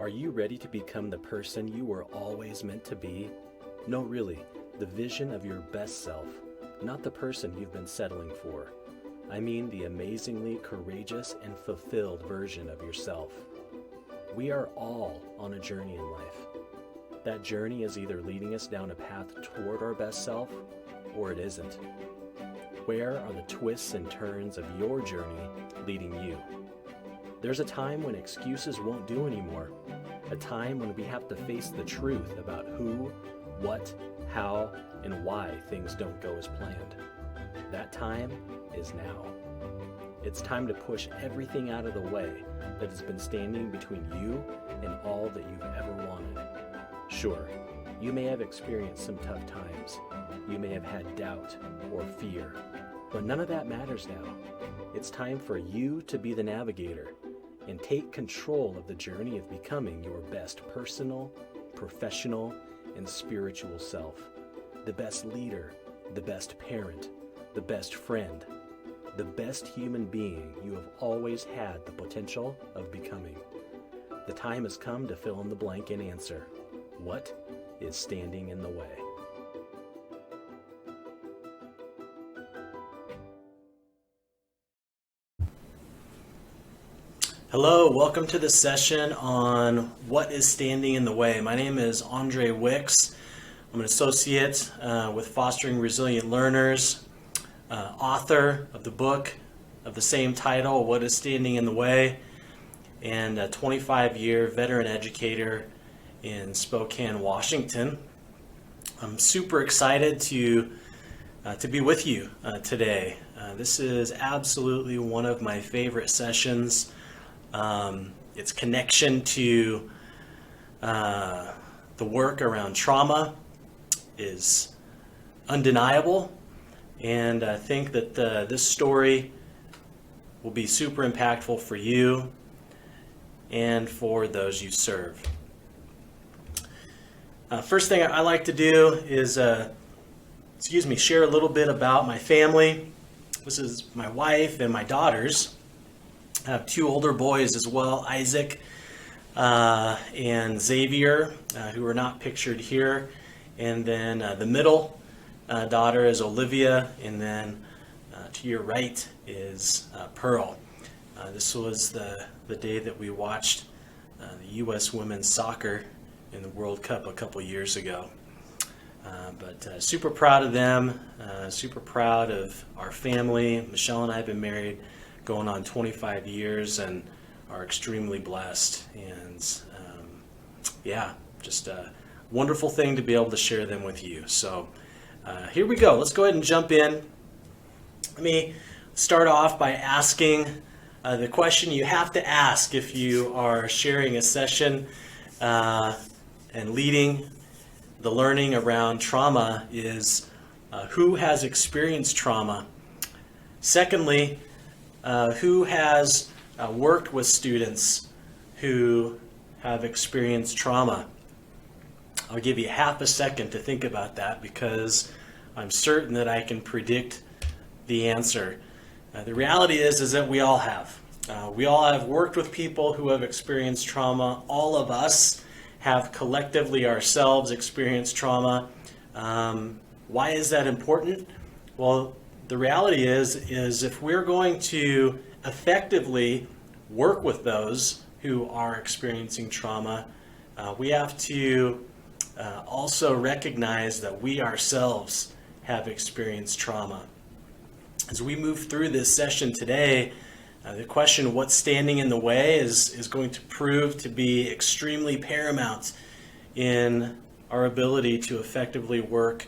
Are you ready to become the person you were always meant to be? No, really, the vision of your best self, not the person you've been settling for. I mean the amazingly courageous and fulfilled version of yourself. We are all on a journey in life. That journey is either leading us down a path toward our best self, or it isn't. Where are the twists and turns of your journey leading you? There's a time when excuses won't do anymore. A time when we have to face the truth about who, what, how, and why things don't go as planned. That time is now. It's time to push everything out of the way that has been standing between you and all that you've ever wanted. Sure, you may have experienced some tough times. You may have had doubt or fear, but none of that matters now. It's time for you to be the navigator and take control of the journey of becoming your best personal, professional, and spiritual self. The best leader, the best parent, the best friend, the best human being you have always had the potential of becoming. The time has come to fill in the blank and answer, what is standing in the way? Hello, welcome to the session on what is standing in the way. My name is Andre Wicks. I'm an associate with Fostering Resilient Learners, author of the book of the same title, What is Standing in the Way, and a 25-year veteran educator in Spokane, Washington. I'm super excited to be with you today. This is absolutely one of my favorite sessions. Its connection to the work around trauma is undeniable, and I think that this story will be super impactful for you and for those you serve. First thing I like to do is share a little bit about my family. This is my wife and my daughters. I have two older boys as well, Isaac and Xavier, who are not pictured here. And then the middle daughter is Olivia, and then to your right is Pearl. This was the day that we watched the U.S. women's soccer in the World Cup a couple years ago. But super proud of them, super proud of our family. Michelle and I have been married going on 25 years and are extremely blessed. And just a wonderful thing to be able to share them with you. So here we go. Let's go ahead and jump in. Let me start off by asking the question you have to ask if you are sharing a session and leading the learning around trauma is who has experienced trauma? Secondly, who has worked with students who have experienced trauma? I'll give you half a second to think about that because I'm certain that I can predict the answer. The reality is that we all have. We all have worked with people who have experienced trauma. All of us have collectively ourselves experienced trauma. Why is that important? Well, the reality is if we're going to effectively work with those who are experiencing trauma, we have to also recognize that we ourselves have experienced trauma. As we move through this session today, the question, what's standing in the way, is going to prove to be extremely paramount in our ability to effectively work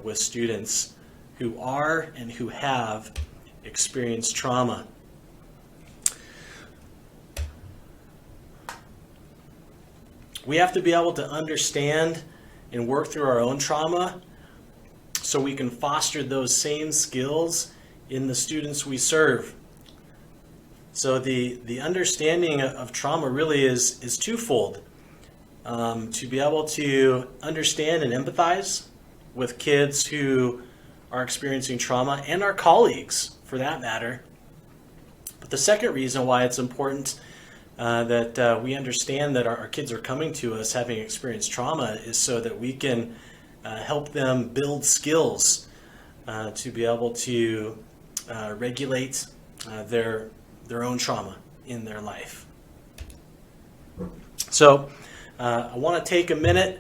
with students who are and who have experienced trauma. We have to be able to understand and work through our own trauma so we can foster those same skills in the students we serve. So the understanding of trauma really is twofold. To be able to understand and empathize with kids who are experiencing trauma, and our colleagues for that matter. But the second reason why it's important that we understand that our kids are coming to us having experienced trauma is so that we can help them build skills to be able to regulate their own trauma in their life. So I want to take a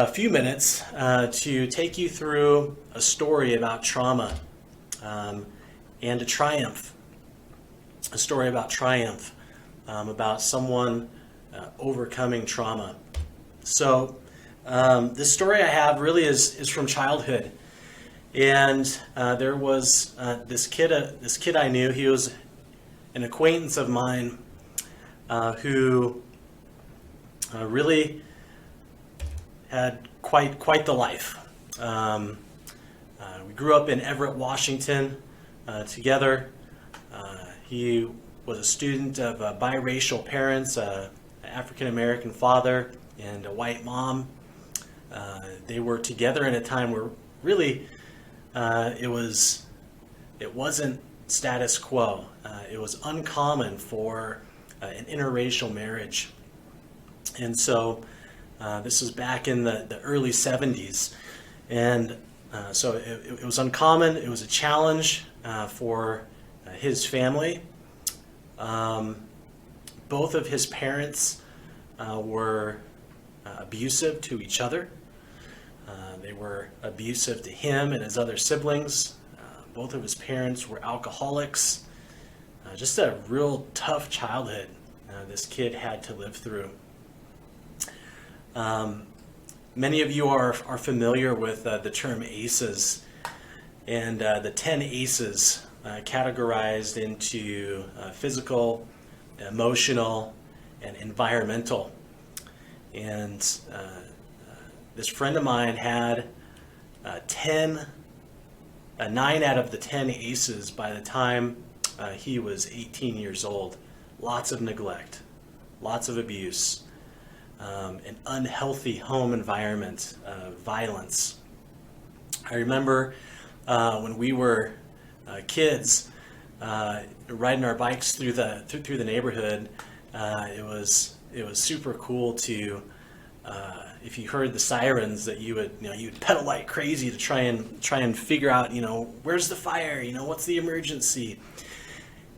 few minutes to take you through a story about trauma and a triumph. A story about triumph, about someone overcoming trauma. So this story I have really is from childhood. And there was this kid I knew. He was an acquaintance of mine who really had quite the life. We grew up in Everett, Washington, together. He was a student of biracial parents, an African American father and a white mom. They were together in a time where really it wasn't status quo. It was uncommon for an interracial marriage. And so this was back in the early 70s. And so it was uncommon. It was a challenge for his family. Both of his parents were abusive to each other. They were abusive to him and his other siblings. Both of his parents were alcoholics. Just a real tough childhood this kid had to live through. Many of you are familiar with the term ACEs, and the 10 ACEs categorized into physical, emotional, and environmental. And this friend of mine had 9 out of the 10 ACEs by the time he was 18 years old. Lots of neglect, lots of abuse, an unhealthy home environment, violence. I remember when we were kids riding our bikes through the neighborhood. It was super cool to if you heard the sirens that you'd pedal like crazy to try and figure out where's the fire, what's the emergency.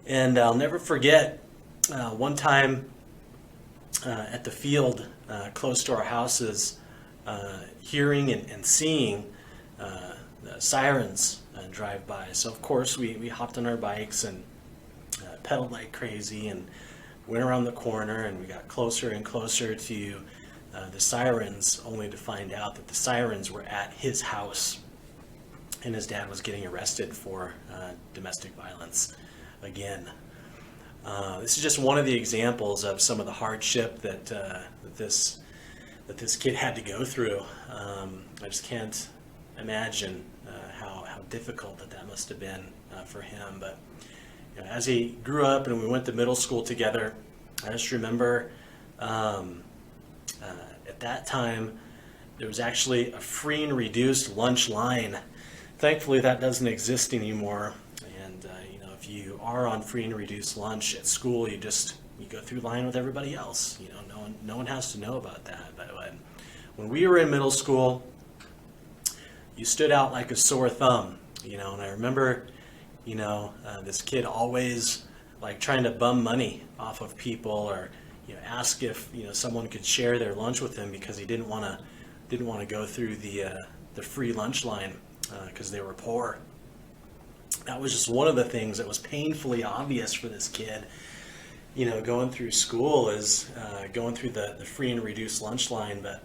And I'll never forget one time at the field close to our houses, hearing and seeing the sirens drive by. So of course we hopped on our bikes and pedaled like crazy and went around the corner, and we got closer and closer to the sirens, only to find out that the sirens were at his house, and his dad was getting arrested for domestic violence again. This is just one of the examples of some of the hardship that this kid had to go through. I just can't imagine how difficult that must have been for him. But as he grew up and we went to middle school together, I just remember at that time there was actually a free and reduced lunch line. Thankfully that doesn't exist anymore. And if you are on free and reduced lunch at school, you go through line with everybody else. No one has to know about that. But when we were in middle school, you stood out like a sore thumb. And I remember this kid always like trying to bum money off of people, or ask if someone could share their lunch with him because he didn't want to go through the free lunch line because they were poor. That was just one of the things that was painfully obvious for this kid. Going through school is going through the free and reduced lunch line, but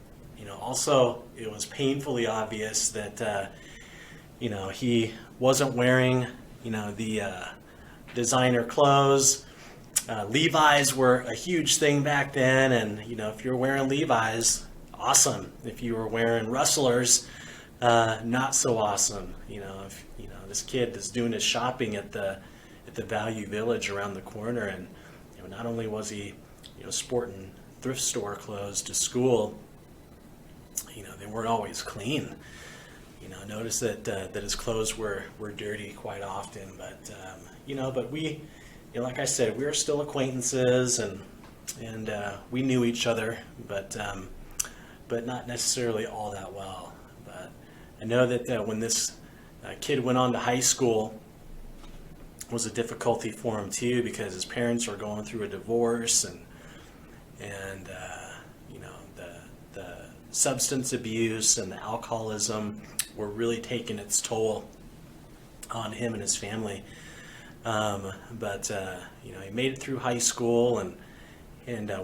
also it was painfully obvious that he wasn't wearing the designer clothes. Levi's were a huge thing back then, and if you're wearing Levi's, awesome. If you were wearing Rustlers, not so awesome. If this kid is doing his shopping at the Value Village around the corner, and not only was he sporting thrift store clothes to school, they weren't always clean. Notice that his clothes were dirty quite often, but but we, like I said, we were still acquaintances, and and we knew each other, but not necessarily all that well. But I know that when this kid went on to high school, it was a difficulty for him too, because his parents were going through a divorce, and you know, the substance abuse and the alcoholism were really taking its toll on him and his family. But you know, he made it through high school and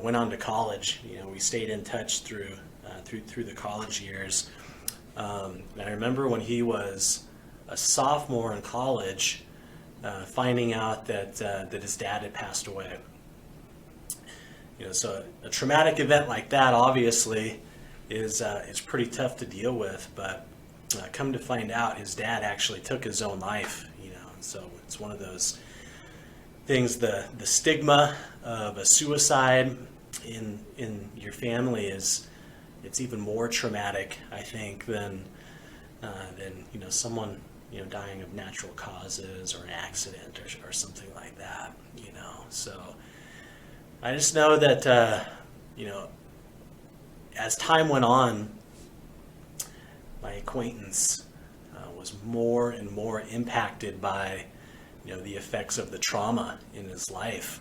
went on to college. You know, we stayed in touch through the college years. And I remember when he was a sophomore in college, finding out that his dad had passed away. You know, so a traumatic event like that obviously is pretty tough to deal with. But come to find out, his dad actually took his own life. You know, and so it's one of those things. The stigma of a suicide in your family it's even more traumatic, I think, than you know, someone, you know, dying of natural causes or an accident or something like that. You know, so I just know that you know, as time went on, my acquaintance was more and more impacted by, you know, the effects of the trauma in his life.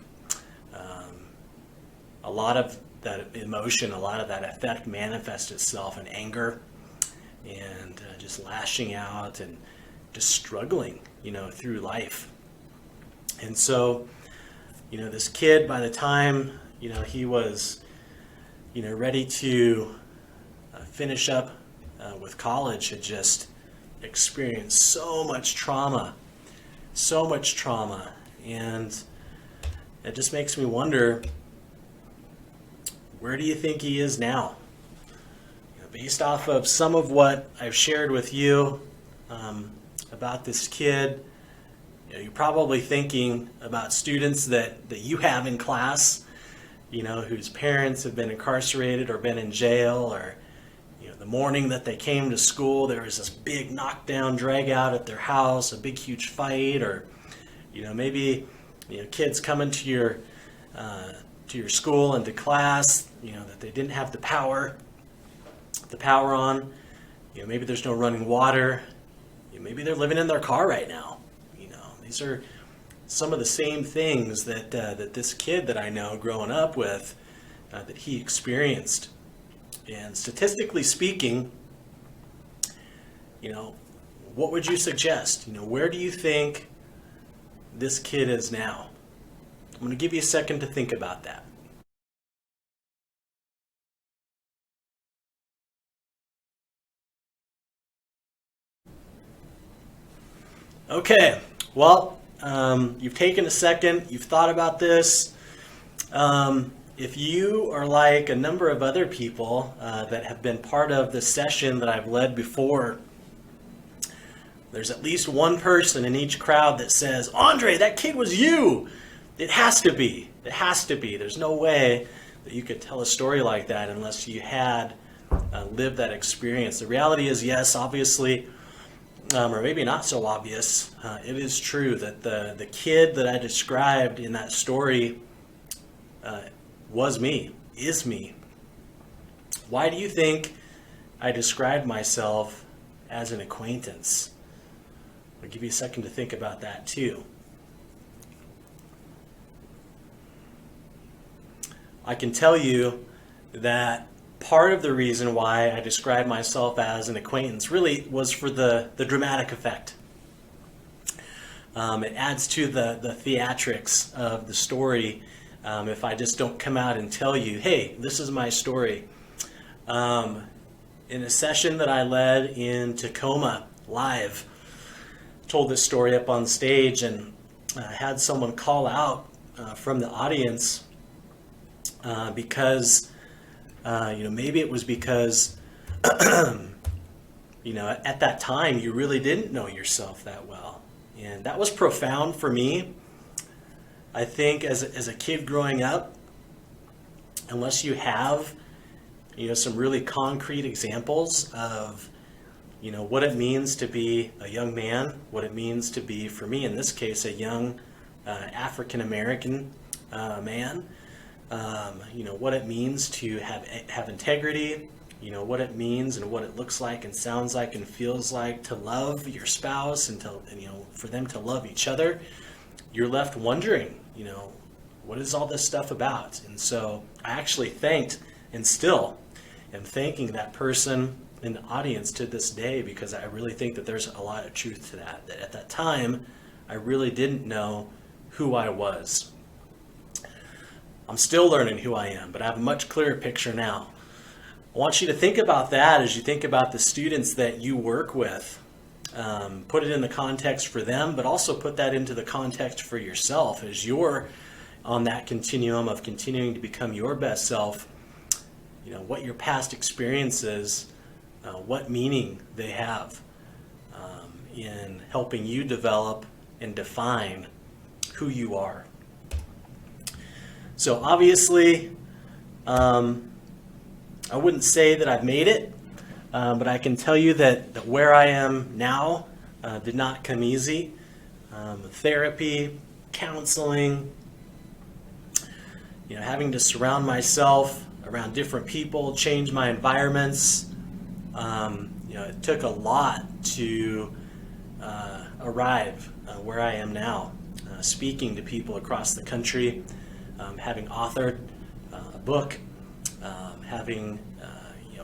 A lot of that emotion, a lot of that effect manifests itself in anger and just lashing out and just struggling, you know, through life. And so, you know, this kid, by the time, you know, he was, you know, ready to finish up with college, had just experienced so much trauma, and it just makes me wonder, where do you think he is now? You know, based off of some of what I've shared with you about this kid, you know, you're probably thinking about students that you have in class, you know, whose parents have been incarcerated or been in jail, or, you know, the morning that they came to school, there was this big knockdown, drag out at their house, a big, huge fight, or, you know, maybe, you know, kids coming to your school and to class, you know, that they didn't have the power on. You know, maybe there's no running water. You know, maybe they're living in their car right now. You know, these are some of the same things that this kid that I know growing up with, that he experienced. And statistically speaking, you know, what would you suggest? You know, where do you think this kid is now? I'm going to give you a second to think about that. Okay, well, you've taken a second, you've thought about this. If you are like a number of other people that have been part of the session that I've led before, there's at least one person in each crowd that says, "Andre, that kid was you." It has to be. It has to be. There's no way that you could tell a story like that unless you had lived that experience. The reality is, yes, obviously, or maybe not so obvious, it is true that the kid that I described in that story was me, is me. Why do you think I described myself as an acquaintance? I'll give you a second to think about that too. I can tell you that part of the reason why I described myself as an acquaintance really was for the dramatic effect. It adds to the theatrics of the story if I just don't come out and tell you, hey, this is my story. In a session that I led in Tacoma live, told this story up on stage, and had someone call out from the audience because you know, maybe it was because you know, at that time you really didn't know yourself that well, and that was profound for me. I think as a kid growing up, unless you have, you know, some really concrete examples of, you know, what it means to be a young man, what it means to be, for me in this case, a young African American man, what it means to have integrity, what it means and what it looks like and sounds like and feels like to love your spouse and for them to love each other, you're left wondering, what is all this stuff about? And so I actually thanked and still am thanking that person in the audience to this day, because I really think that there's a lot of truth to that at that time, I really didn't know who I was. I'm still learning who I am, but I have a much clearer picture now. I want you to think about that as you think about the students that you work with. Put it in the context for them, but also put that into the context for yourself as you're on that continuum of continuing to become your best self. What your past experiences, what meaning they have in helping you develop and define who you are. So obviously, I wouldn't say that I've made it, but I can tell you that where I am now did not come easy. Therapy, counseling, having to surround myself around different people, change my environments. It took a lot to arrive where I am now, speaking to people across the country, having authored a book, having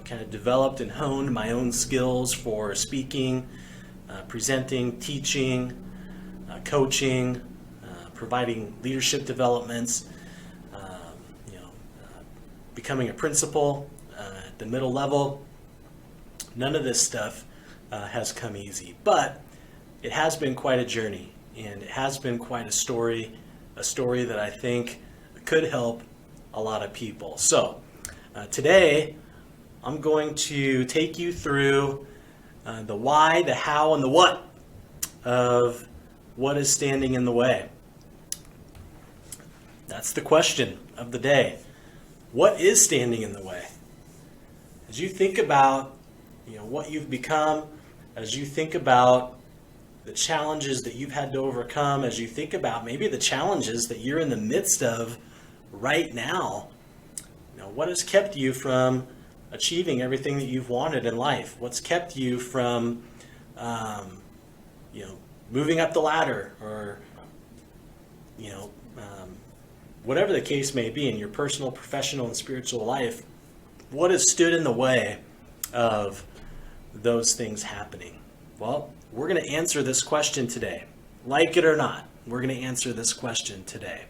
kind of developed and honed my own skills for speaking, presenting, teaching, coaching, providing leadership developments, becoming a principal at the middle level. None of this stuff has come easy, but it has been quite a journey, and it has been quite a story that I think could help a lot of people. So today I'm going to take you through the why, the how, and the what of what is standing in the way. That's the question of the day. What is standing in the way? As you think about what you've become, as you think about the challenges that you've had to overcome, as you think about maybe the challenges that you're in the midst of right now, what has kept you from achieving everything that you've wanted in life? What's kept you from moving up the ladder, or whatever the case may be in your personal, professional, and spiritual life? What has stood in the way of those things happening? Well, we're going to answer this question today. Like it or not, we're going to answer this question today.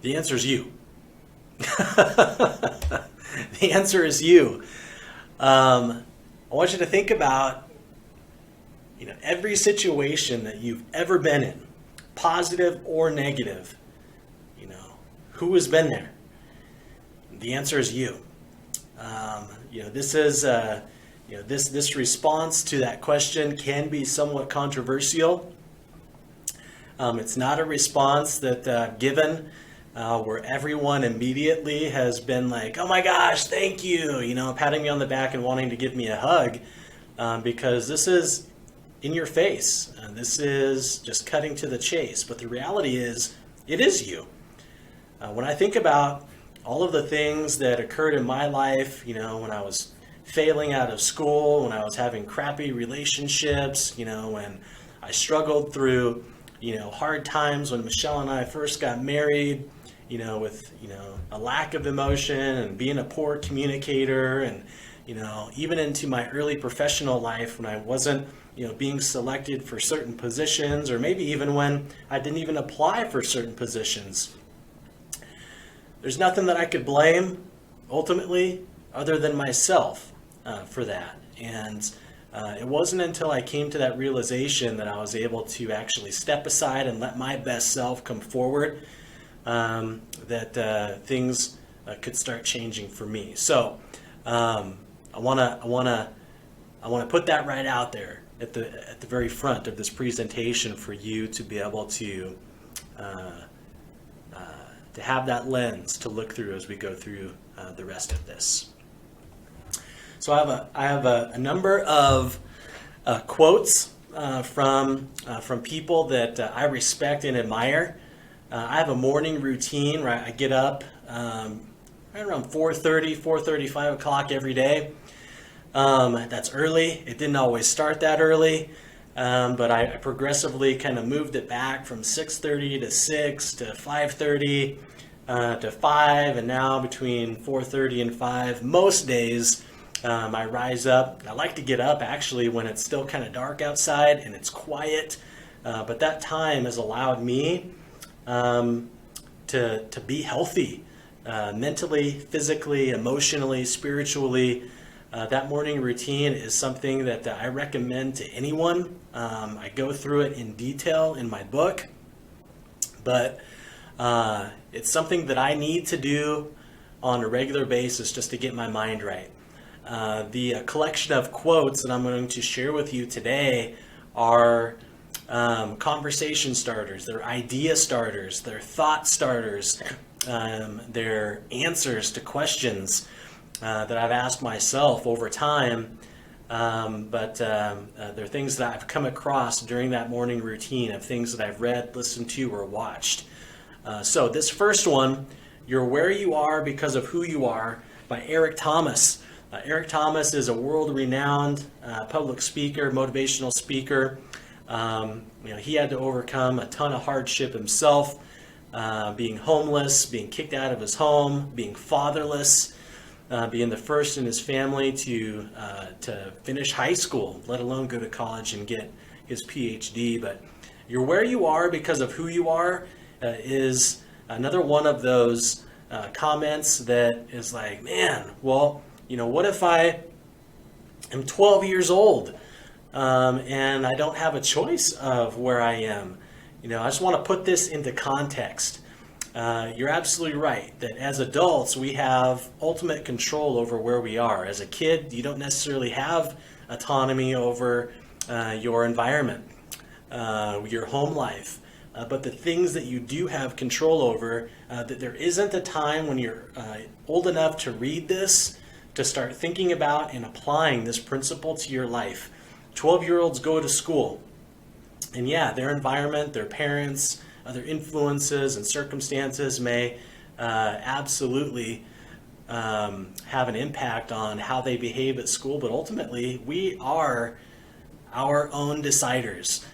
The answer is you. The answer is you. I want you to think about every situation that you've ever been in, positive or negative. Who has been there? The answer is you. This is this response to that question can be somewhat controversial. It's not a response that given where everyone immediately has been like, "Oh my gosh, thank you," patting me on the back and wanting to give me a hug, because this is in your face. This is just cutting to the chase. But the reality is, it is you. When I think about all of the things that occurred in my life, when I was failing out of school, when I was having crappy relationships, when I struggled through, hard times when Michelle and I first got married, with, a lack of emotion and being a poor communicator, and, even into my early professional life when I wasn't, being selected for certain positions, or maybe even when I didn't even apply for certain positions. There's nothing that I could blame, ultimately, other than myself for that. And it wasn't until I came to that realization that I was able to actually step aside and let my best self come forward, that things could start changing for me. So I want to put that right out there at the very front of this presentation for you to be able to have that lens to look through as we go through the rest of this. So I have a number of quotes from people that I respect and admire. I have a morning routine where I get up right around 4:30, 4:30, 5 o'clock every day. That's early. It didn't always start that early, but I progressively kind of moved it back from 6:30 to 6 to 5:30 to 5, and now between 4:30 and 5. Most days I rise up. I like to get up actually when it's still kind of dark outside and it's quiet, but that time has allowed me to be healthy mentally, physically, emotionally, spiritually. That morning routine is something that I recommend to anyone. I go through it in detail in my book, but it's something that I need to do on a regular basis just to get my mind right. The collection of quotes that I'm going to share with you today are conversation starters, they're idea starters, they're thought starters, they're answers to questions that I've asked myself over time, but they're things that I've come across during that morning routine of things that I've read, listened to, or watched. So this first one, You're Where You Are Because of Who You Are, by Eric Thomas. Eric Thomas is a world-renowned public speaker, motivational speaker. He had to overcome a ton of hardship himself, being homeless, being kicked out of his home, being fatherless, being the first in his family to finish high school, let alone go to college and get his PhD. But You're Where You Are Because of Who You Are is another one of those comments that is like, man, well, what if I am 12 years old and I don't have a choice of where I am? I just want to put this into context. You're absolutely right that as adults, we have ultimate control over where we are. As a kid, you don't necessarily have autonomy over your environment, your home life. But the things that you do have control over, that there isn't a time when you're old enough to read this, to start thinking about and applying this principle to your life. 12-year-olds go to school. And yeah, their environment, their parents, other influences and circumstances may absolutely have an impact on how they behave at school, but ultimately we are our own deciders.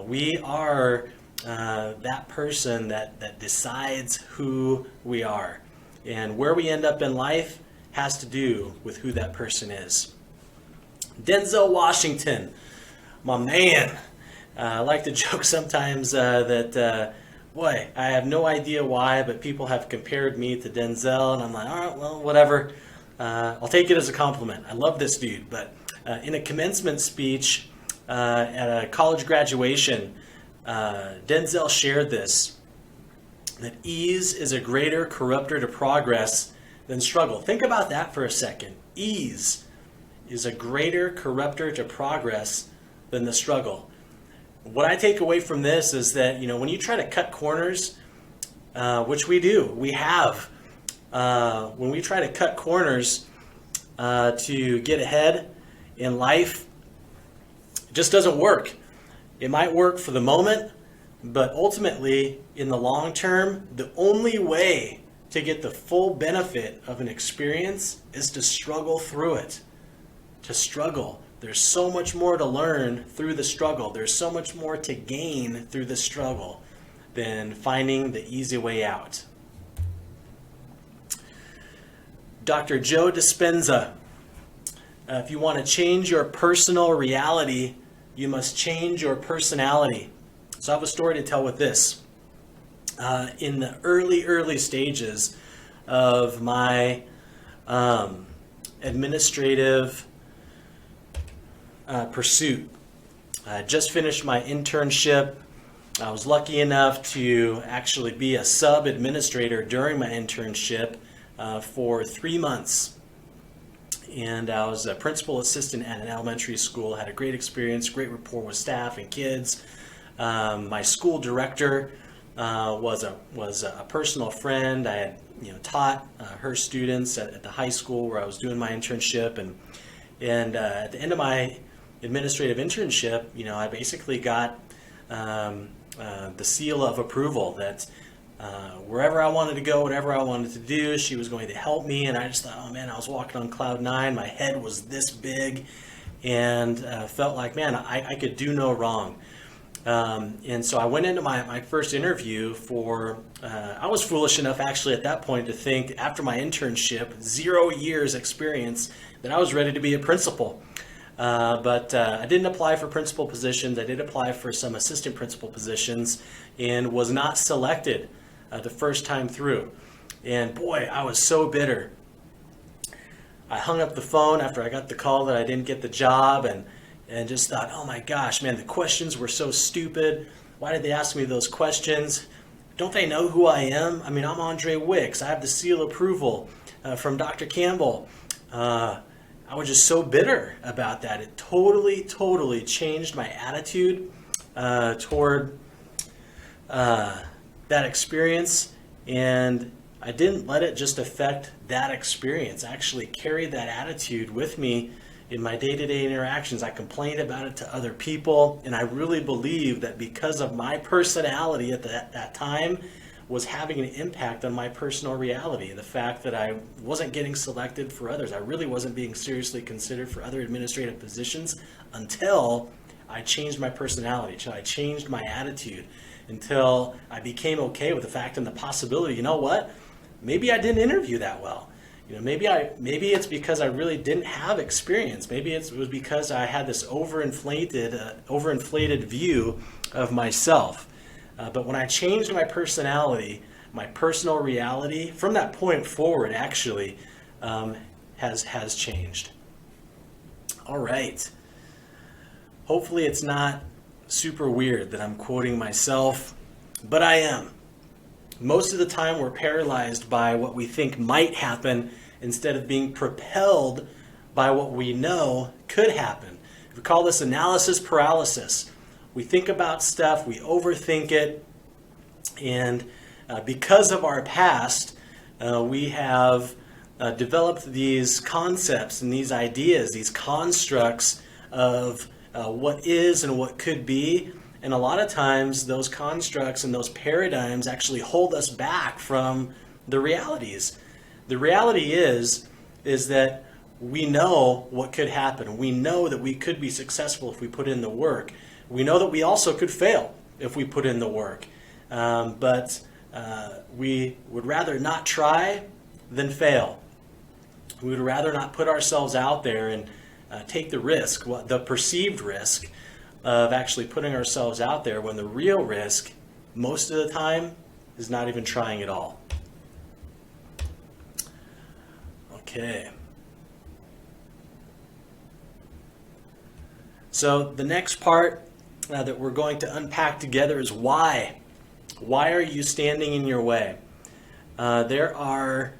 We are that person that decides who we are. And where we end up in life has to do with who that person is. Denzel Washington, my man. I like to joke sometimes that, boy, I have no idea why, but people have compared me to Denzel, and I'm like, all right, well, whatever. I'll take it as a compliment. I love this dude. But in a commencement speech at a college graduation, Denzel shared this, that ease is a greater corrupter to progress than struggle. Think about that for a second. Ease is a greater corrupter to progress than the struggle. What I take away from this is that, when you try to cut corners, which we do, we have, when we try to cut corners to get ahead in life, it just doesn't work. It might work for the moment, but ultimately, in the long term, the only way to get the full benefit of an experience is to struggle through it. To struggle. There's so much more to learn through the struggle. There's so much more to gain through the struggle than finding the easy way out. Dr. Joe Dispenza. If you want to change your personal reality, you must change your personality. So I have a story to tell with this. In the early stages of my administrative pursuit, I just finished my internship. I was lucky enough to actually be a sub-administrator during my internship for 3 months. And I was a principal assistant at an elementary school, had a great experience, great rapport with staff and kids. My school director was a personal friend. I had taught her students at the high school where I was doing my internship, and at the end of my administrative internship, I basically got the seal of approval that wherever I wanted to go, whatever I wanted to do, she was going to help me. And I just thought, oh man, I was walking on cloud nine. My head was this big, and felt like, man, I could do no wrong. And so I went into my first interview for, I was foolish enough actually at that point to think, after my internship, 0 years experience, that I was ready to be a principal. But I didn't apply for principal positions. I did apply for some assistant principal positions and was not selected the first time through. And boy, I was so bitter. I hung up the phone after I got the call that I didn't get the job, and just thought, oh my gosh, man, the questions were so stupid. Why did they ask me those questions? Don't they know who I am? I mean, I'm Andre Wicks. I have the seal of approval from Dr. Campbell. I was just so bitter about that. It totally changed my attitude toward that experience, and I didn't let it just affect that experience. I actually carried that attitude with me in my day-to-day interactions. I complained about it to other people, and I really believe that because of my personality at that time was having an impact on my personal reality. The fact that I wasn't getting selected for others. I really wasn't being seriously considered for other administrative positions until I changed my personality, until I changed my attitude, until I became okay with the fact and the possibility, you know what? Maybe I didn't interview that well. You know, maybe it's because I really didn't have experience. Maybe it was because I had this overinflated view of myself. But when I changed my personality, my personal reality, from that point forward, actually, has changed. All right. Hopefully it's not super weird that I'm quoting myself, but I am. Most of the time we're paralyzed by what we think might happen instead of being propelled by what we know could happen. We call this analysis paralysis. We think about stuff, we overthink it, and because of our past, we have developed these concepts and these ideas, these constructs of what is and what could be. And a lot of times those constructs and those paradigms actually hold us back from the realities. The reality is that we know what could happen. We know that we could be successful if we put in the work. We know that we also could fail if we put in the work. But we would rather not try than fail. We would rather not put ourselves out there and take the risk, the perceived risk, of actually putting ourselves out there, when the real risk, most of the time, is not even trying at all. Okay. So the next part that we're going to unpack together is why. Why are you standing in your way? There are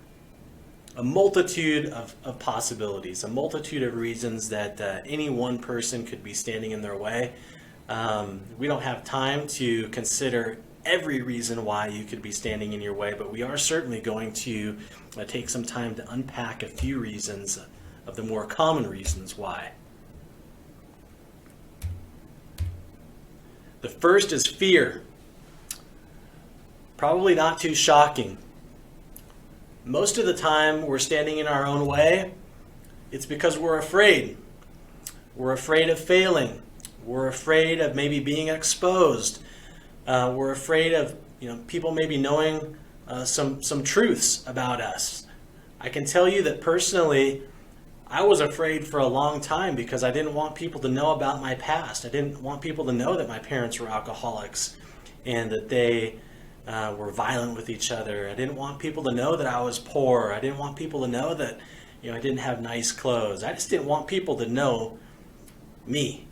a multitude of possibilities, a multitude of reasons that any one person could be standing in their way. We don't have time to consider every reason why you could be standing in your way, but we are certainly going to take some time to unpack a few reasons of the more common reasons why. The first is fear. Probably not too shocking. Most of the time we're standing in our own way, it's because we're afraid. We're afraid of failing. We're afraid of maybe being exposed. We're afraid of people maybe knowing some truths about us. I can tell you that personally, I was afraid for a long time because I didn't want people to know about my past. I didn't want people to know that my parents were alcoholics and that they were violent with each other. I didn't want people to know that I was poor. I didn't want people to know that I didn't have nice clothes. I just didn't want people to know me.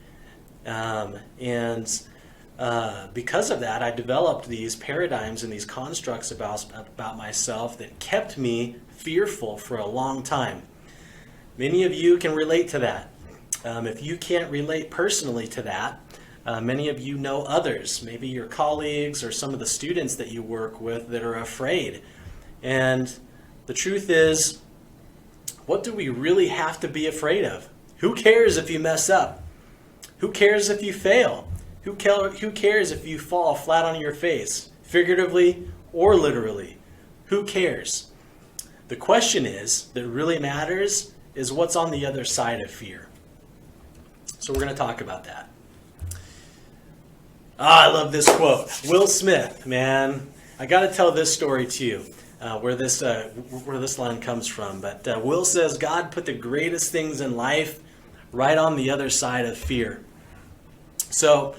Because of that, I developed these paradigms and these constructs about myself that kept me fearful for a long time. Many of you can relate to that. If you can't relate personally to that, many of you know others, maybe your colleagues or some of the students that you work with that are afraid. And the truth is, what do we really have to be afraid of? Who cares if you mess up? Who cares if you fail? Who cares if you fall flat on your face, figuratively or literally. Who cares? The question that really matters is what's on the other side of fear. So we're going to talk about that. I love this quote. Will Smith, man. I got to tell this story to you, where this line comes from. But Will says, God put the greatest things in life right on the other side of fear. So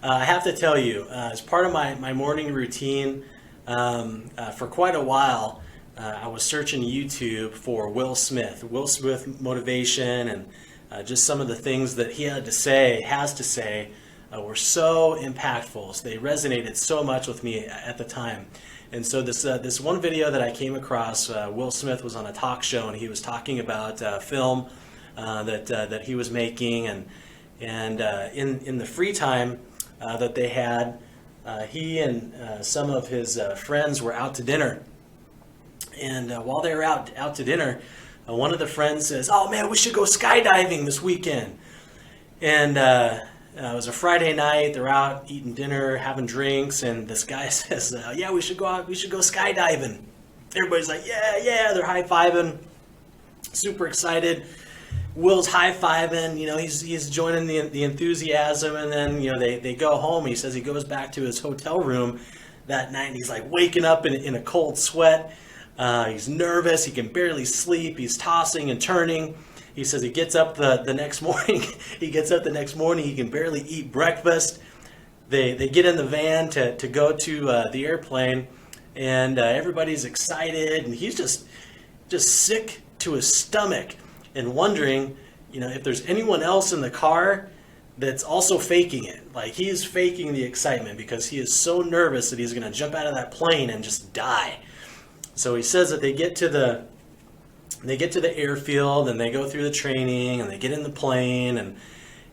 I have to tell you, as part of my morning routine, for quite a while, I was searching YouTube for Will Smith motivation, and just some of the things that he has to say, were so impactful. So they resonated so much with me at the time. And so this one video that I came across, Will Smith was on a talk show, and he was talking about film that he was making, and in the free time that they had, he and some of his friends were out to dinner. And while they were out to dinner, one of the friends says, "Oh man, we should go skydiving this weekend." And it was a Friday night. They're out eating dinner, having drinks, and this guy says, "Yeah, we should go out. We should go skydiving." Everybody's like, "Yeah." They're high fiving, super excited. Will's high fiving. He's joining the enthusiasm, and then they go home. He says he goes back to his hotel room that night, and he's like waking up in a cold sweat. He's nervous. He can barely sleep. He's tossing and turning. He says he gets up the next morning. He can barely eat breakfast. They get in the van to go to the airplane, and everybody's excited, and he's just sick to his stomach and wondering, if there's anyone else in the car that's also faking it. Like, he is faking the excitement because he is so nervous that he's going to jump out of that plane and just die. So he says that they get to the airfield, and they go through the training, and they get in the plane, and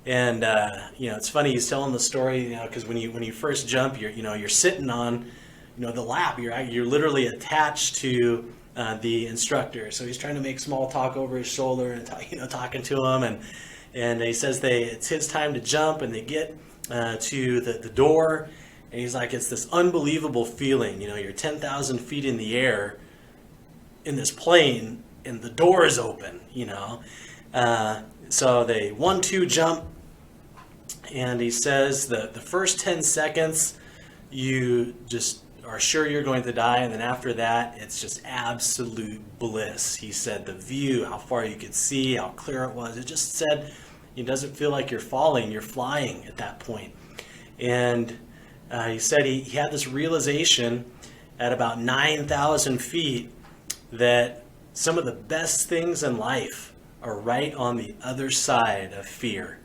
it's funny, he's telling the story, because when you first jump, you're sitting on the lap, you're literally attached to the instructor. So he's trying to make small talk over his shoulder and talking to him, and he says it's his time to jump, and they get to the door. And he's like, it's this unbelievable feeling, you're 10,000 feet in the air in this plane, and the door is open, So they 1-2 jump, and he says the first 10 seconds, you just are sure you're going to die, and then after that, it's just absolute bliss. He said the view, how far you could see, how clear it was, it just said it doesn't feel like you're falling, you're flying at that point. And he said he had this realization at about 9,000 feet that some of the best things in life are right on the other side of fear.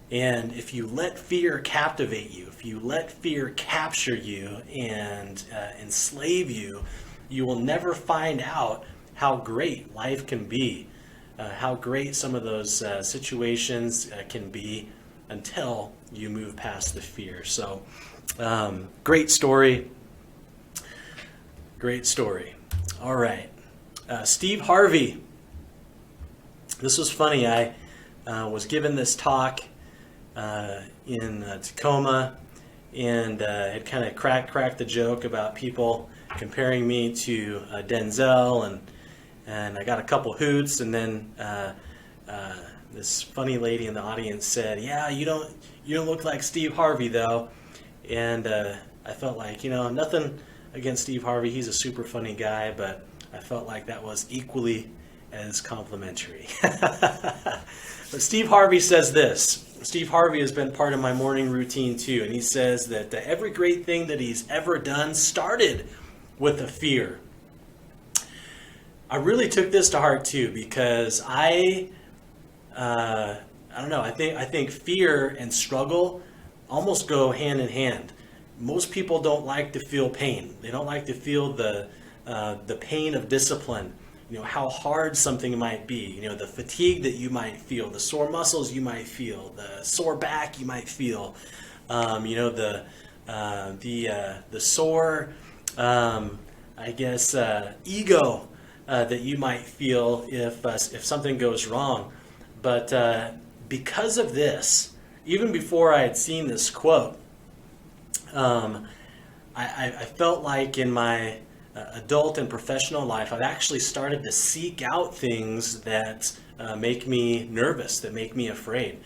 And if you let fear captivate you, if you let fear capture you and enslave you, you will never find out how great life can be, how great some of those situations can be until you move past the fear. So, great story. Great story. All right. Steve Harvey. This was funny. I was given this talk in Tacoma, and had kind of cracked the joke about people comparing me to Denzel, and I got a couple hoots, and then this funny lady in the audience said, "Yeah, you don't look like Steve Harvey though," and I felt like, nothing against Steve Harvey, he's a super funny guy, but I felt like that was equally as complimentary. But Steve Harvey says this. Steve Harvey has been part of my morning routine too, and he says that every great thing that he's ever done started with a fear. I really took this to heart too, because I don't know, I think fear and struggle almost go hand in hand. Most people don't like to feel pain. They don't like to feel the pain of discipline. How hard something might be. The fatigue that you might feel, the sore muscles you might feel, the sore back you might feel. The sore, ego that you might feel if something goes wrong. But because of this, even before I had seen this quote, I felt like in my adult and professional life, I've actually started to seek out things that make me nervous, that make me afraid.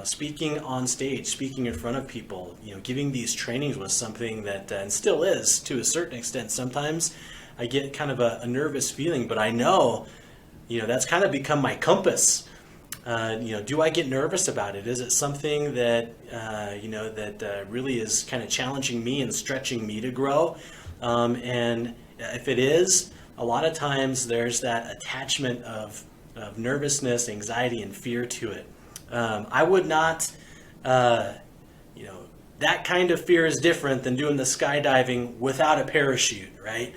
Speaking on stage, speaking in front of people, giving these trainings was something that, and still is to a certain extent. Sometimes I get kind of a nervous feeling, but I know, that's kind of become my compass. Do I get nervous about it? Is it something that, really is kind of challenging me and stretching me to grow? And if it is, a lot of times there's that attachment of nervousness, anxiety, and fear to it. I would not, that kind of fear is different than doing the skydiving without a parachute, right?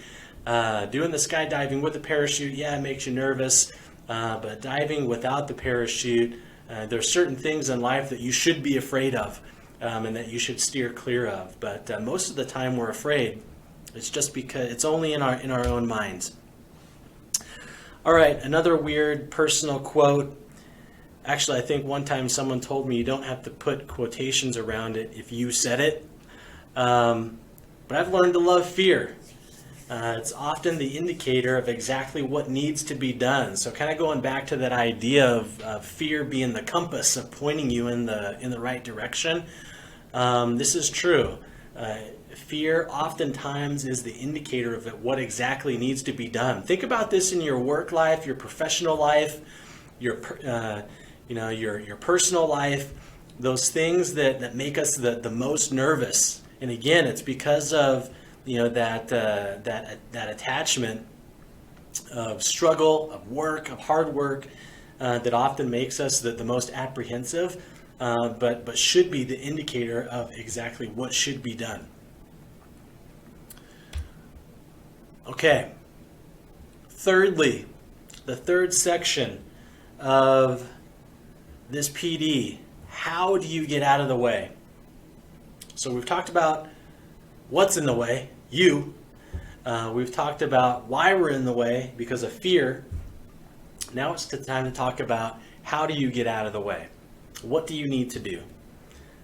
Doing the skydiving with a parachute, it makes you nervous. But diving without the parachute, there's certain things in life that you should be afraid of, and that you should steer clear of. But most of the time we're afraid. It's just because it's only in our own minds. All right, another weird personal quote. Actually, I think one time someone told me you don't have to put quotations around it if you said it. But I've learned to love fear. It's often the indicator of exactly what needs to be done. So kind of going back to that idea of fear being the compass of pointing you in the right direction. This is true. Fear oftentimes is the indicator of what exactly needs to be done. Think about this in your work life, your professional life, your personal life, those things that make us the most nervous. And again, it's because of that attachment of struggle, of work, of hard work, that often makes us the most apprehensive, but should be the indicator of exactly what should be done. Okay. Thirdly, the third section of this PD, how do you get out of the way? So we've talked about what's in the way, you. We've talked about why we're in the way, because of fear. Now it's the time to talk about how do you get out of the way? What do you need to do?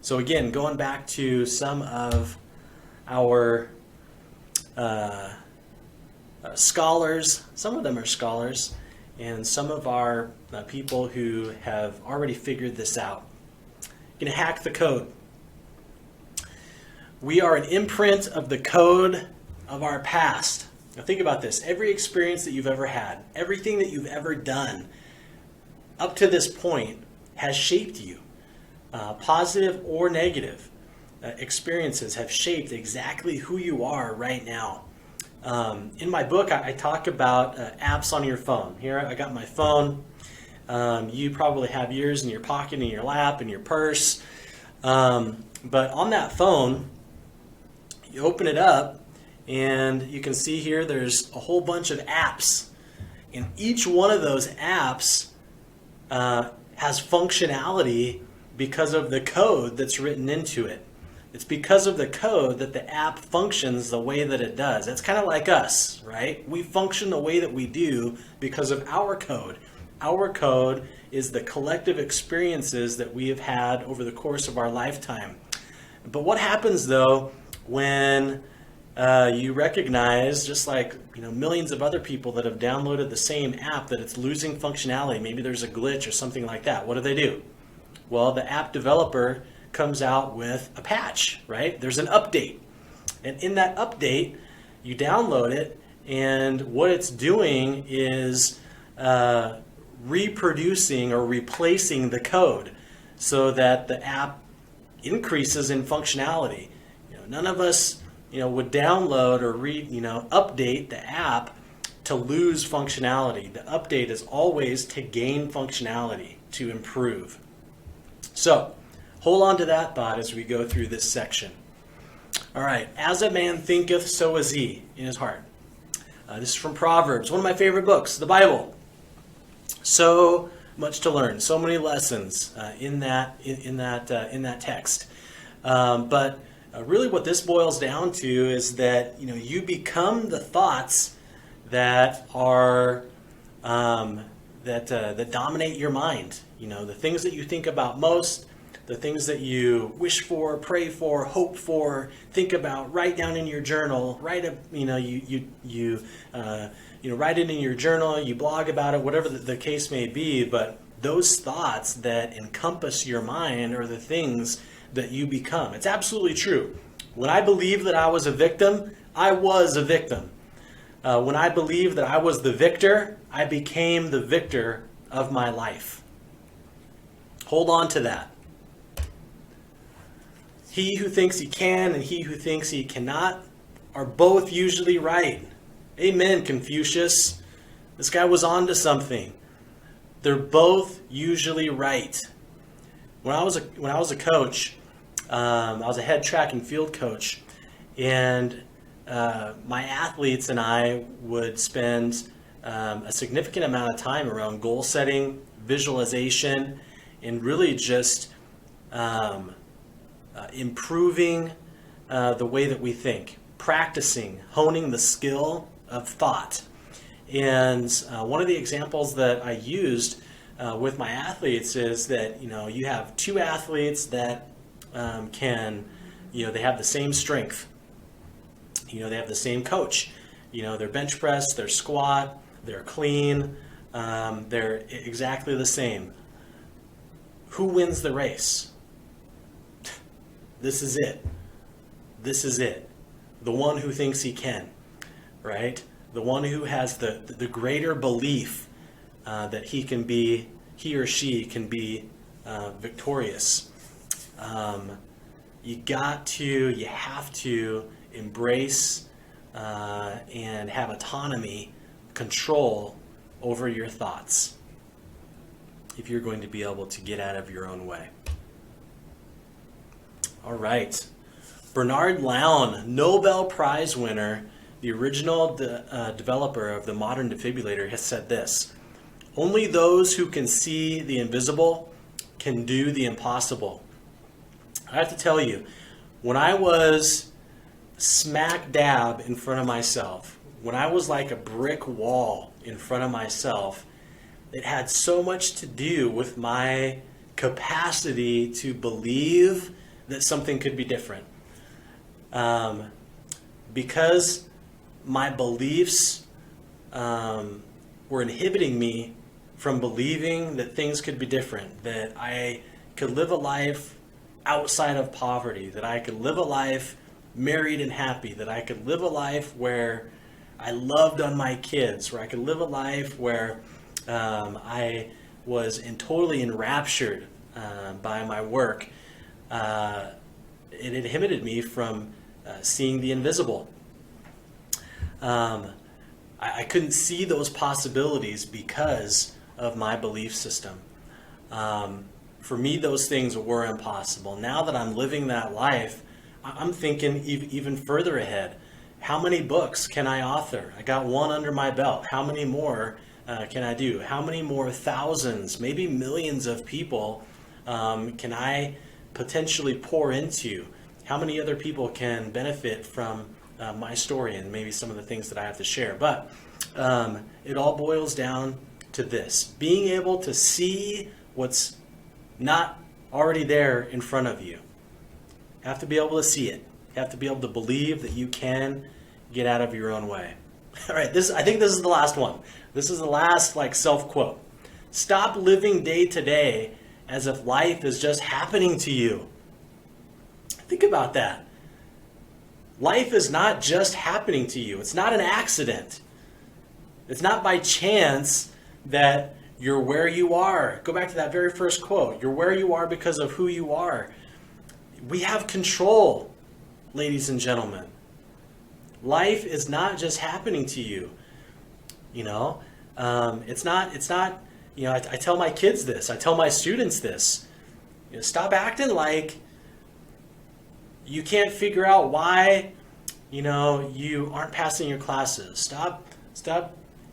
So again, going back to some of our scholars, some of them are scholars, and some of our people who have already figured this out. You're going to hack the code. We are an imprint of the code of our past. Now think about this. Every experience that you've ever had, everything that you've ever done up to this point has shaped you. Positive or negative experiences have shaped exactly who you are right now. In my book, I talk about apps on your phone. Here I got my phone. You probably have yours in your pocket, in your lap, in your purse. But on that phone, you open it up and you can see here there's a whole bunch of apps. And each one of those apps has functionality because of the code that's written into it. It's because of the code that the app functions the way that it does. It's kind of like us, right? We function the way that we do because of our code. Our code is the collective experiences that we have had over the course of our lifetime. But what happens though when you recognize, just like millions of other people that have downloaded the same app, that it's losing functionality? Maybe there's a glitch or something like that. What do? Well, the app developer comes out with a patch, right? There's an update. And in that update, you download it, and what it's doing is reproducing or replacing the code so that the app increases in functionality. None of us would download or update the app to lose functionality. The update is always to gain functionality, to improve. So hold on to that thought as we go through this section. All right, as a man thinketh, so is he in his heart. This is from Proverbs, one of my favorite books, the Bible. So much to learn, so many lessons in that text. But really, what this boils down to is that you become the thoughts that are that dominate your mind. The things that you think about most, the things that you wish for, pray for, hope for, think about, write down in your journal, write it in your journal, you blog about it, whatever the case may be. But those thoughts that encompass your mind are the things that you become. It's absolutely true. When I believed that I was a victim, I was a victim. When I believed that I was the victor, I became the victor of my life. Hold on to that. He who thinks he can and he who thinks he cannot are both usually right. Amen, Confucius. This guy was on to something. They're both usually right. When I was a coach, I was a head track and field coach, and my athletes and I would spend a significant amount of time around goal setting, visualization, and really just improving the way that we think, practicing, honing the skill of thought. And one of the examples that I used with my athletes is that, you have two athletes that they have the same strength. They have the same coach. Their bench press, their squat, their clean, they're exactly the same. Who wins the race? This is it. This is it. The one who thinks he can, right? The one who has the greater belief that he or she can be victorious. You have to embrace and have autonomy, control over your thoughts if you're going to be able to get out of your own way. All right. Bernard Lown, Nobel Prize winner, the original developer of the modern defibrillator, has said this: "Only those who can see the invisible can do the impossible." I have to tell you, when I was smack dab in front of myself, when I was like a brick wall in front of myself, it had so much to do with my capacity to believe that something could be different. Because my beliefs were inhibiting me from believing that things could be different, that I could live a life outside of poverty, that I could live a life married and happy, that I could live a life where I loved on my kids, where I could live a life where I was totally enraptured by my work. It inhibited me from seeing the invisible. I couldn't see those possibilities because of my belief system. For me, those things were impossible. Now that I'm living that life, I'm thinking even further ahead. How many books can I author? I got one under my belt. How many more can I do? How many more thousands, maybe millions of people can I potentially pour into? How many other people can benefit from my story and maybe some of the things that I have to share? But it all boils down to this: being able to see what's not already there in front of you. You have to be able to see it. You have to be able to believe that you can get out of your own way. All right, I think this is the last one. This is the last self-quote. Stop living day to day as if life is just happening to you. Think about that. Life is not just happening to you. It's not an accident. It's not by chance that you're where you are. Go back to that very first quote. You're where you are because of who you are. We have control, ladies and gentlemen. Life is not just happening to you. It's not, I tell my kids this. I tell my students this. Stop acting like you can't figure out why, you aren't passing your classes. Stop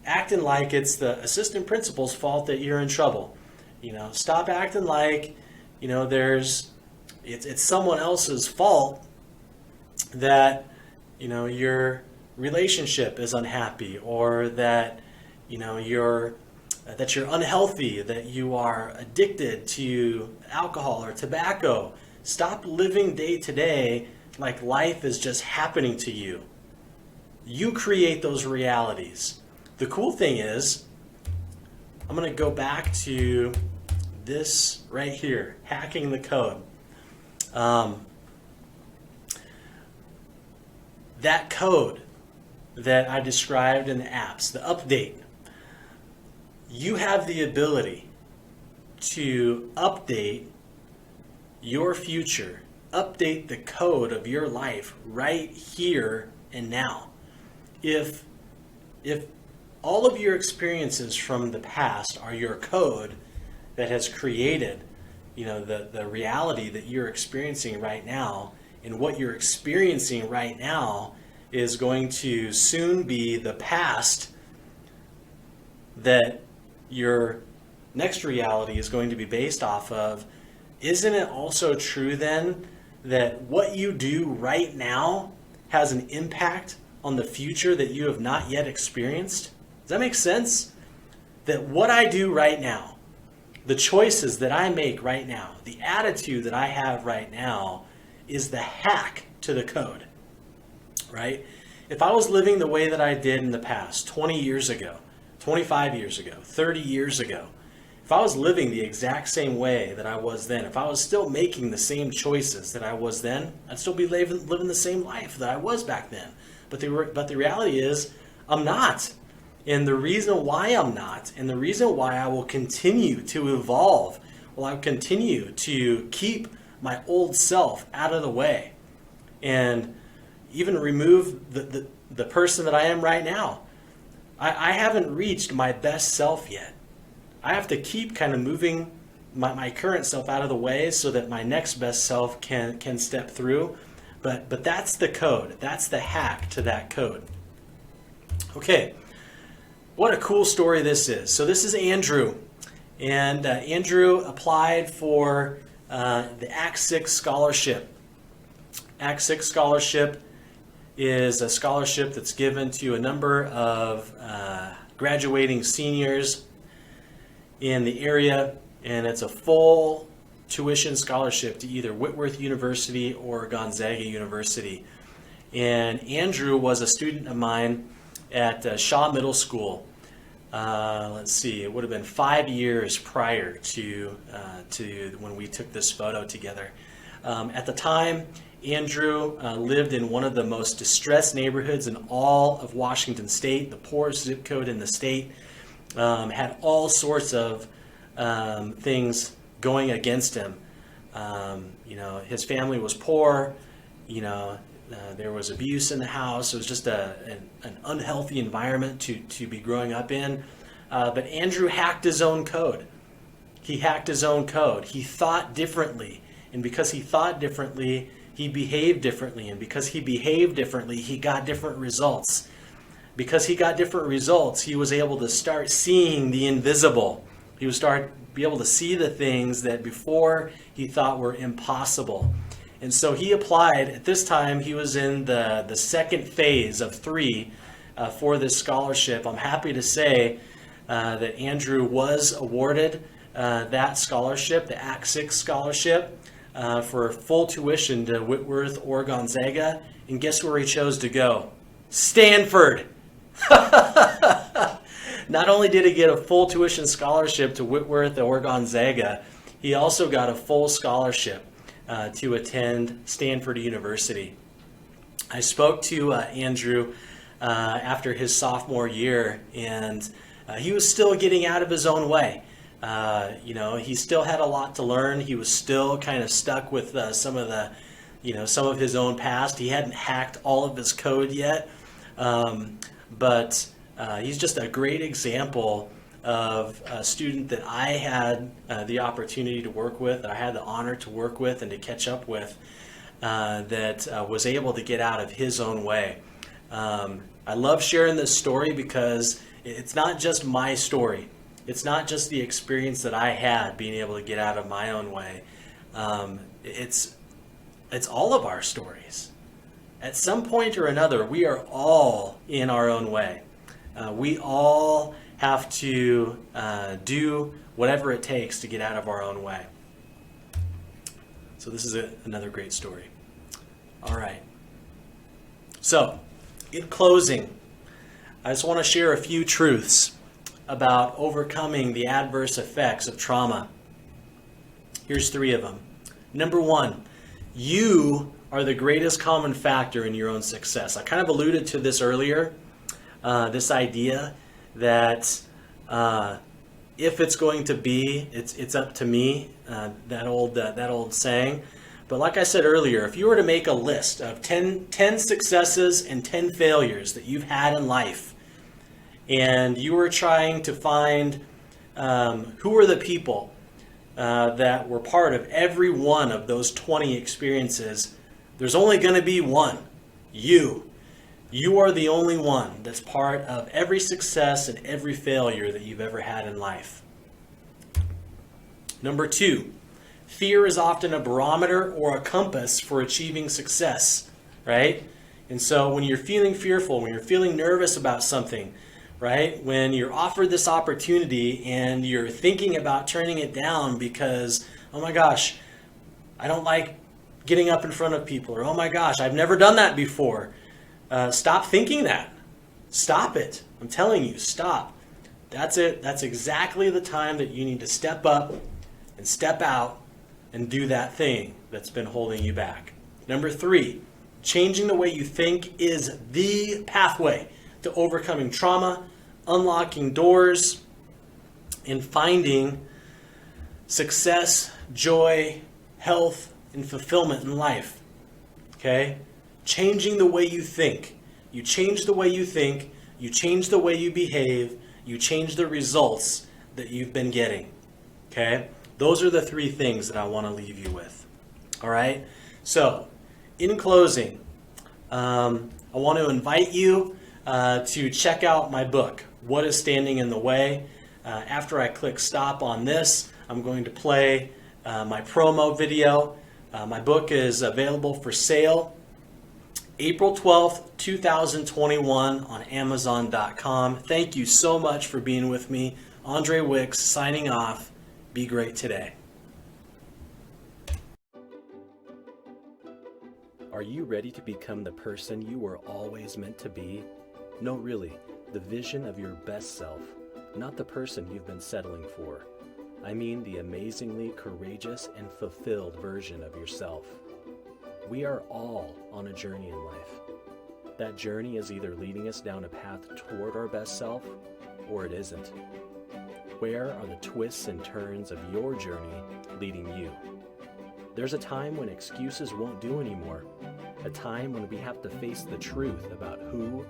acting like it's the assistant principal's fault that you're in trouble. Stop acting like, it's someone else's fault that, your relationship is unhappy, or that, your that you're unhealthy, that you are addicted to alcohol or tobacco. Stop living day to day like life is just happening to you. You create those realities. The cool thing is, I'm going to go back to this right here, hacking the code. That code that I described in the apps, the update, you have the ability to update your future, update the code of your life right here and now. If all of your experiences from the past are your code that has created, the reality that you're experiencing right now, and what you're experiencing right now is going to soon be the past that your next reality is going to be based off of, isn't it also true then that what you do right now has an impact on the future that you have not yet experienced? Does that make sense? That what I do right now, the choices that I make right now, the attitude that I have right now is the hack to the code, right? If I was living the way that I did in the past, 20 years ago, 25 years ago, 30 years ago, if I was living the exact same way that I was then, if I was still making the same choices that I was then, I'd still be living the same life that I was back then. But the reality is, I'm not. And the reason why I'm not, and the reason why I will continue to evolve, I'll continue to keep my old self out of the way and even remove the person that I am right now. I haven't reached my best self yet. I have to keep kind of moving my current self out of the way so that my next best self can step through. But that's the code. That's the hack to that code. Okay, what a cool story this is. So this is Andrew. And Andrew applied for the Act 6 scholarship. Act 6 scholarship is a scholarship that's given to a number of graduating seniors in the area, and it's a full tuition scholarship to either Whitworth University or Gonzaga University. And Andrew was a student of mine at Shaw Middle School. Let's see, it would have been 5 years prior to when we took this photo together. At the time, Andrew lived in one of the most distressed neighborhoods in all of Washington State, the poorest zip code in the state. Had all sorts of things going against him. His family was poor. There was abuse in the house. It was just an unhealthy environment to be growing up in. But Andrew hacked his own code. He hacked his own code. He thought differently. And because he thought differently, he behaved differently. And because he behaved differently, he got different results. Because he got different results, he was able to start seeing the invisible. He would be able to see the things that before he thought were impossible. And so he applied. At this time, he was in the second phase of 3 for this scholarship. I'm happy to say that Andrew was awarded that scholarship, the Act 6 scholarship, for full tuition to Whitworth or Gonzaga. And guess where he chose to go? Stanford! Not only did he get a full tuition scholarship to Whitworth or Gonzaga, he also got a full scholarship to attend Stanford University. I spoke to Andrew after his sophomore year, and he was still getting out of his own way. He still had a lot to learn. He was still kind of stuck with some of his own past. He hadn't hacked all of his code yet, but he's just a great example of a student that I had the opportunity to work with, that I had the honor to work with and to catch up with, that was able to get out of his own way. I love sharing this story because it's not just my story. It's not just the experience that I had being able to get out of my own way. It's all of our stories. At some point or another, we are all in our own way. We all have to do whatever it takes to get out of our own way. So this is another great story. All right. So, in closing, I just want to share a few truths about overcoming the adverse effects of trauma. Here's 3 of them. Number 1, you are the greatest common factor in your own success. I kind of alluded to this earlier, this idea that if it's going to be, it's up to me, that old saying. But like I said earlier, if you were to make a list of 10 successes and 10 failures that you've had in life, and you were trying to find who were the people that were part of every one of those 20 experiences, there's only going to be one. You. You are the only one that's part of every success and every failure that you've ever had in life. Number 2, fear is often a barometer or a compass for achieving success, right? And so when you're feeling fearful, when you're feeling nervous about something, right? When you're offered this opportunity and you're thinking about turning it down because, oh my gosh, I don't like getting up in front of people, or oh my gosh, I've never done that before. Stop thinking that. Stop it. I'm telling you, stop. That's it. That's exactly the time that you need to step up and step out and do that thing that's been holding you back. Number 3, changing the way you think is the pathway to overcoming trauma, unlocking doors, and finding success, joy, health, and fulfillment in life. Okay? Changing the way you think. You change the way you think, you change the way you behave, you change the results that you've been getting. Okay? Those are the 3 things that I want to leave you with. All right? So, in closing, I want to invite you to check out my book, What is Standing in the Way? After I click stop on this, I'm going to play my promo video. My book is available for sale April 12th, 2021 on Amazon.com. Thank you so much for being with me. Andre Wicks signing off. Be great today. Are you ready to become the person you were always meant to be? No, really, the vision of your best self, not the person you've been settling for. I mean the amazingly courageous and fulfilled version of yourself. We are all on a journey in life. That journey is either leading us down a path toward our best self, or it isn't. Where are the twists and turns of your journey leading you? There's a time when excuses won't do anymore. A time when we have to face the truth about who,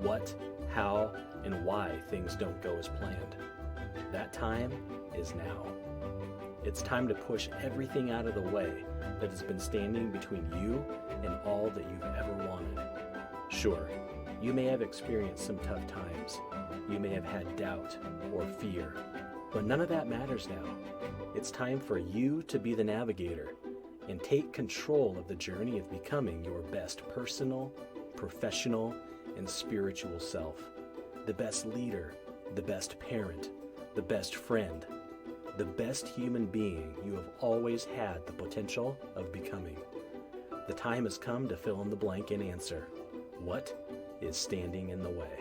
what, how, and why things don't go as planned. That time is now. It's time to push everything out of the way that has been standing between you and all that you've ever wanted. Sure, you may have experienced some tough times. You may have had doubt or fear, but none of that matters now. It's time for you to be the navigator and take control of the journey of becoming your best personal, professional, and spiritual self. The best leader, the best parent, the best friend, the best human being you have always had the potential of becoming. The time has come to fill in the blank and answer, what is standing in the way?